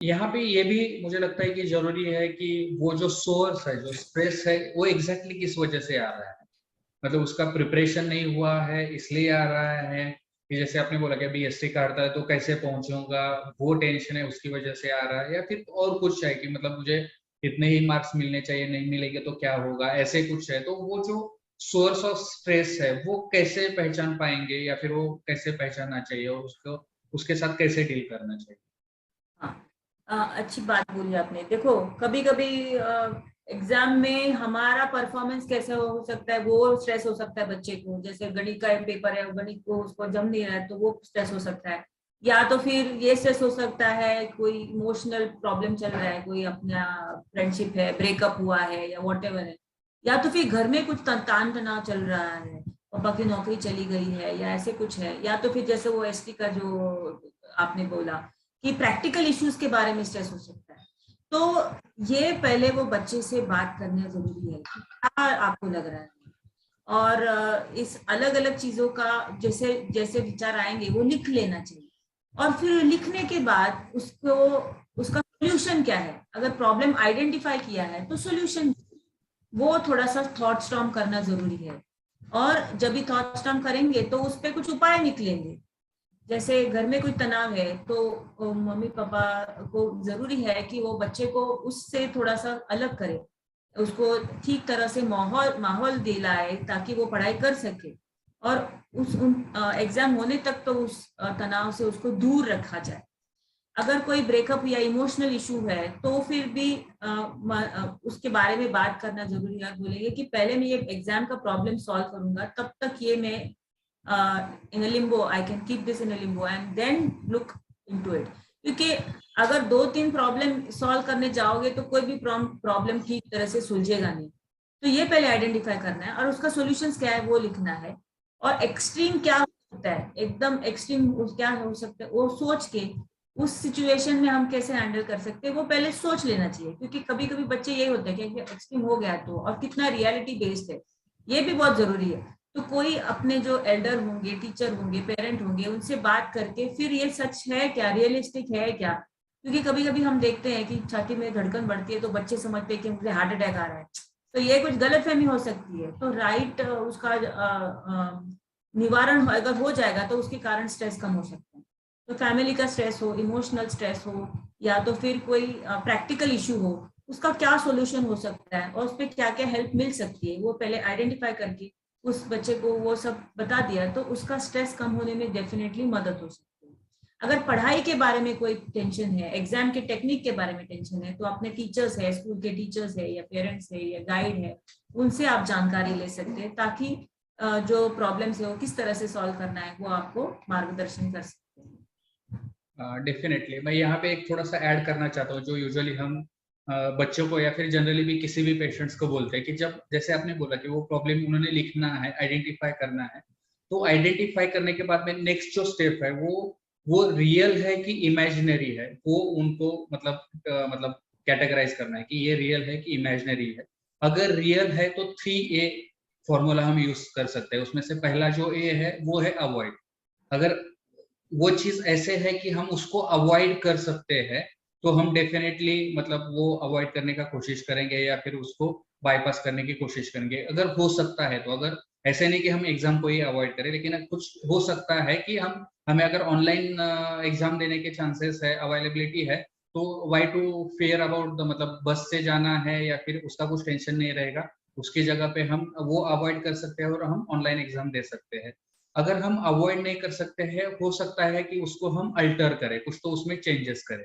यहाँ पे ये भी मुझे लगता है कि जरूरी है कि वो जो सोर्स है, जो स्ट्रेस है, वो एग्जैक्टली किस वजह से आ रहा है। मतलब उसका प्रिपरेशन नहीं हुआ है इसलिए आ रहा है, कि जैसे आपने बोला कि अभी एसटी का हड़ताल है तो कैसे पहुंचूंगा, वो टेंशन है उसकी वजह से आ रहा है, या फिर और कुछ है कि मतलब मुझे इतने ही मार्क्स मिलने चाहिए, नहीं मिलेंगे तो क्या होगा, ऐसे कुछ है। तो वो जो सोर्स ऑफ स्ट्रेस है वो कैसे पहचान पाएंगे, या फिर वो कैसे पहचानना चाहिए और उसको उसके साथ कैसे डील करना चाहिए। हाँ, अच्छी बात बोली आपने। देखो, कभी कभी एग्जाम में हमारा परफॉर्मेंस कैसे हो सकता है, वो स्ट्रेस हो सकता है बच्चे को। जैसे गणित का एक पेपर है, गणित को उसको जम नहीं रहा है तो वो स्ट्रेस हो सकता है। या तो फिर ये स्ट्रेस हो सकता है कोई इमोशनल प्रॉब्लम चल रहा है, कोई अपना फ्रेंडशिप है, ब्रेकअप हुआ है या वॉट एवर है। या तो फिर घर में कुछ तान तनाव चल रहा है, पापा की नौकरी चली गई है या ऐसे कुछ है। या तो फिर जैसे वो एसटी का जो आपने बोला कि प्रैक्टिकल इश्यूज के बारे में स्ट्रेस हो सकता है। तो ये पहले वो बच्चे से बात करना जरूरी है कि क्या आपको लग रहा है। और इस अलग अलग चीजों का जैसे जैसे विचार आएंगे वो लिख लेना चाहिए। और फिर लिखने के बाद उसको उसका सोल्यूशन क्या है, अगर प्रॉब्लम आइडेंटिफाई किया है तो सोल्यूशन वो थोड़ा सा थॉट स्टॉर्म करना जरूरी है। और जब भी थॉट स्टॉर्म करेंगे तो उस पर कुछ उपाय निकलेंगे। जैसे घर में कोई तनाव है तो मम्मी पापा को जरूरी है कि वो बच्चे को उससे थोड़ा सा अलग करे, उसको ठीक तरह से माहौल माहौल दिलाए ताकि वो पढ़ाई कर सके। और उस एग्जाम होने तक तो उस तनाव से उसको दूर रखा जाए। अगर कोई ब्रेकअप या इमोशनल इशू है तो फिर भी उसके बारे में बात करना जरूरी है। बोलेंगे कि पहले मैं ये एग्जाम का प्रॉब्लम सॉल्व करूंगा, तब तक ये मैं in a limbo, I can keep this in a limbo and then look into it। क्योंकि अगर दो तीन प्रॉब्लम सॉल्व करने जाओगे तो कोई भी प्रॉब्लम ठीक तरह से सुलझेगा नहीं। तो ये पहले आइडेंटिफाई करना है और उसका सॉल्यूशंस क्या है वो लिखना है। और एक्सट्रीम क्या हो सकता है, एकदम एक्सट्रीम क्या हो सकता है वो सोच के उस सिचुएशन में हम कैसे हैंडल कर सकते हैं वो पहले सोच लेना चाहिए। क्योंकि कभी कभी बच्चे यही होते हैं कि एक्सट्रीम हो गया तो, और कितना रियलिटी बेस्ड है ये भी बहुत जरूरी है। तो कोई अपने जो एल्डर होंगे, टीचर होंगे, पेरेंट होंगे, उनसे बात करके फिर ये सच है क्या, रियलिस्टिक है क्या। क्योंकि कभी कभी हम देखते हैं कि छाती में धड़कन बढ़ती है तो बच्चे समझते हैं कि मुझे हार्ट अटैक आ रहा है। तो ये कुछ गलतफहमी हो सकती है। तो राइट उसका निवारण अगर हो जाएगा तो उसके कारण स्ट्रेस कम हो सकता है। तो फैमिली का स्ट्रेस हो, इमोशनल स्ट्रेस हो, या तो फिर कोई प्रैक्टिकल इशू हो, उसका क्या सॉल्यूशन हो सकता है और उस पर क्या क्या हेल्प मिल सकती है वो पहले आइडेंटिफाई करके उस बच्चे को वो सब बता दिया तो उसका स्ट्रेस कम होने में डेफिनेटली मदद हो सकती है। अगर पढ़ाई के बारे में कोई टेंशन है, एग्जाम के टेक्निक के बारे में टेंशन है, तो अपने टीचर्स है, स्कूल के टीचर्स है या पेरेंट्स है या गाइड है, उनसे आप जानकारी ले सकते हैं ताकि जो प्रॉब्लम्स है वो किस तरह से सॉल्व करना है वो आपको मार्गदर्शन कर सकते हैं। डेफिनेटली मैं यहाँ पे एक थोड़ा सा ऐड करना चाहता हूँ, जो यूजुअली हम बच्चों को या फिर जनरली भी किसी भी पेशेंट्स को बोलते हैं कि जब जैसे आपने बोला कि वो प्रॉब्लम उन्होंने लिखना है, आइडेंटिफाई करना है, तो आइडेंटिफाई करने के बाद में नेक्स्ट जो स्टेप है वो रियल है कि इमेजिनरी है, वो उनको मतलब कैटेगराइज करना है कि ये रियल है कि इमेजिनरी है। अगर रियल है तो 3A फॉर्मूला हम यूज कर सकते हैं। उसमें से पहला जो ए है वो है अवॉइड। अगर वो चीज ऐसे है कि हम उसको अवॉइड कर सकते हैं, तो हम डेफिनेटली मतलब वो अवॉइड करने का कोशिश करेंगे या फिर उसको बाईपास करने की कोशिश करेंगे अगर हो सकता है तो। अगर ऐसे नहीं कि हम एग्जाम को ही अवॉइड करें, लेकिन कुछ हो सकता है कि हमें अगर ऑनलाइन एग्जाम देने के चांसेस है, अवेलेबिलिटी है, तो why to fear about the मतलब बस से जाना है या फिर उसका कुछ टेंशन नहीं रहेगा, उसकी जगह पे हम वो अवॉइड कर सकते हैं और हम ऑनलाइन एग्जाम दे सकते हैं। अगर हम अवॉइड नहीं कर सकते हैं, हो सकता है कि उसको हम अल्टर करें, कुछ तो उसमें चेंजेस करें।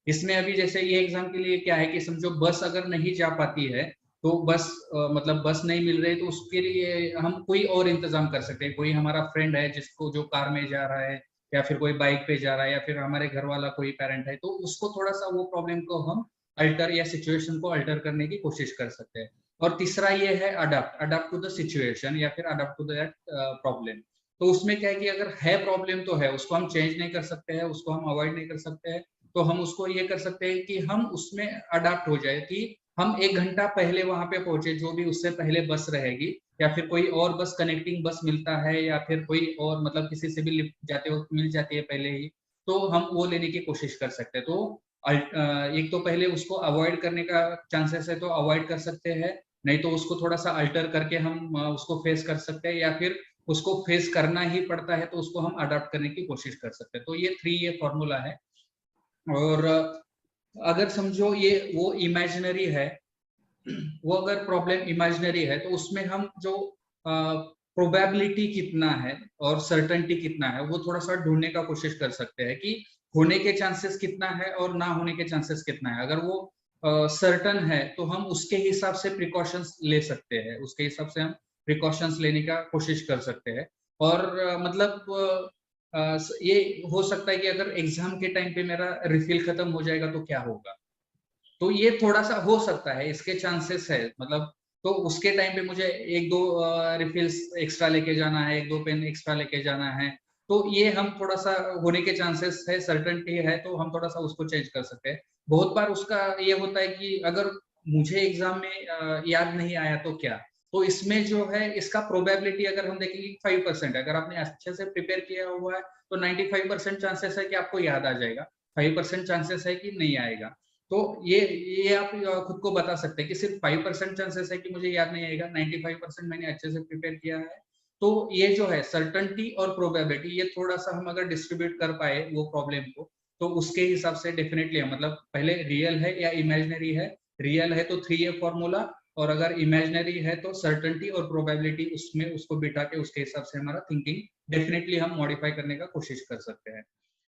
इसमें अभी जैसे ये एग्जाम के लिए क्या है कि समझो बस अगर नहीं जा पाती है, तो बस मतलब बस नहीं मिल रही, तो उसके लिए हम कोई और इंतजाम कर सकते हैं। कोई हमारा फ्रेंड है जिसको जो कार में जा रहा है, या फिर कोई बाइक पे जा रहा है, या फिर हमारे घर वाला कोई पेरेंट है, तो उसको थोड़ा सा वो प्रॉब्लम को हम अल्टर या सिचुएशन को अल्टर करने की कोशिश कर सकते हैं। और तीसरा ये है adapt adapt to the situation या फिर अडाप्ट टू दैट प्रॉब्लम। तो उसमें क्या है कि अगर है प्रॉब्लम तो है, उसको हम चेंज नहीं कर सकते हैं, उसको हम अवॉइड नहीं कर सकते हैं, तो हम उसको ये कर सकते हैं कि हम उसमें अडाप्ट हो जाए कि हम 1 घंटा पहले वहां पे पहुंचे, जो भी उससे पहले बस रहेगी, या फिर कोई और बस कनेक्टिंग बस मिलता है, या फिर कोई और मतलब किसी से भी लिफ्ट जाते वक्त मिल जाती है पहले ही, तो हम वो लेने की कोशिश कर सकते हैं। तो एक तो पहले उसको अवॉइड करने का चांसेस है तो अवॉइड कर सकते हैं, नहीं तो उसको थोड़ा सा अल्टर करके हम उसको फेस कर सकते हैं, या फिर उसको फेस करना ही पड़ता है तो उसको हम अडॉप्ट करने की कोशिश कर सकते हैं। तो ये 3 फॉर्मूला है। और अगर समझो ये वो इमेजिनरी है, वो अगर प्रॉब्लम इमेजिनरी है तो उसमें हम जो प्रोबेबिलिटी कितना है और सर्टेनिटी कितना है वो थोड़ा सा ढूंढने का कोशिश कर सकते हैं कि होने के चांसेस कितना है और ना होने के चांसेस कितना है। अगर वो सर्टन है तो हम उसके हिसाब से प्रिकॉशंस ले सकते हैं, उसके हिसाब से हम प्रिकॉशंस लेने का कोशिश कर सकते हैं। और ये हो सकता है कि अगर एग्जाम के टाइम पे मेरा रिफिल खत्म हो जाएगा तो क्या होगा, तो ये थोड़ा सा हो सकता है, इसके चांसेस है। मतलब तो उसके टाइम पे मुझे 1-2 रिफिल्स एक्स्ट्रा लेके जाना है, 1-2 पेन एक्स्ट्रा लेके जाना है, तो ये हम थोड़ा सा होने के चांसेस है, सर्टेनिटी है तो हम थोड़ा सा उसको चेंज कर सकते हैं। बहुत बार उसका ये होता है कि अगर मुझे एग्जाम में याद नहीं आया तो क्या, तो इसमें जो है इसका प्रोबेबिलिटी अगर हम देखेंगे 5% है। अगर आपने अच्छे से प्रिपेयर किया हुआ है तो 95% चांसेस है कि आपको याद आ जाएगा, 5% चांसेस है कि नहीं आएगा। तो ये आप खुद को बता सकते हैं कि सिर्फ 5% चांसेस है कि मुझे याद नहीं आएगा, 95% मैंने अच्छे से प्रिपेयर किया है। तो ये जो है सर्टेनिटी और प्रोबेबिलिटी, ये थोड़ा-सा हम अगर डिस्ट्रीब्यूट कर पाए वो प्रॉब्लम को, तो उसके हिसाब से डेफिनिटली मतलब पहले रियल है या इमेजिनरी है। रियल है तो 3 फॉर्मूला, और अगर इमेजिनरी है तो सर्टेनिटी और प्रोबेबिलिटी, उसमें उसको बिठा के उसके हिसाब से हमारा थिंकिंग डेफिनिटली हम मॉडिफाई करने का कोशिश कर सकते हैं।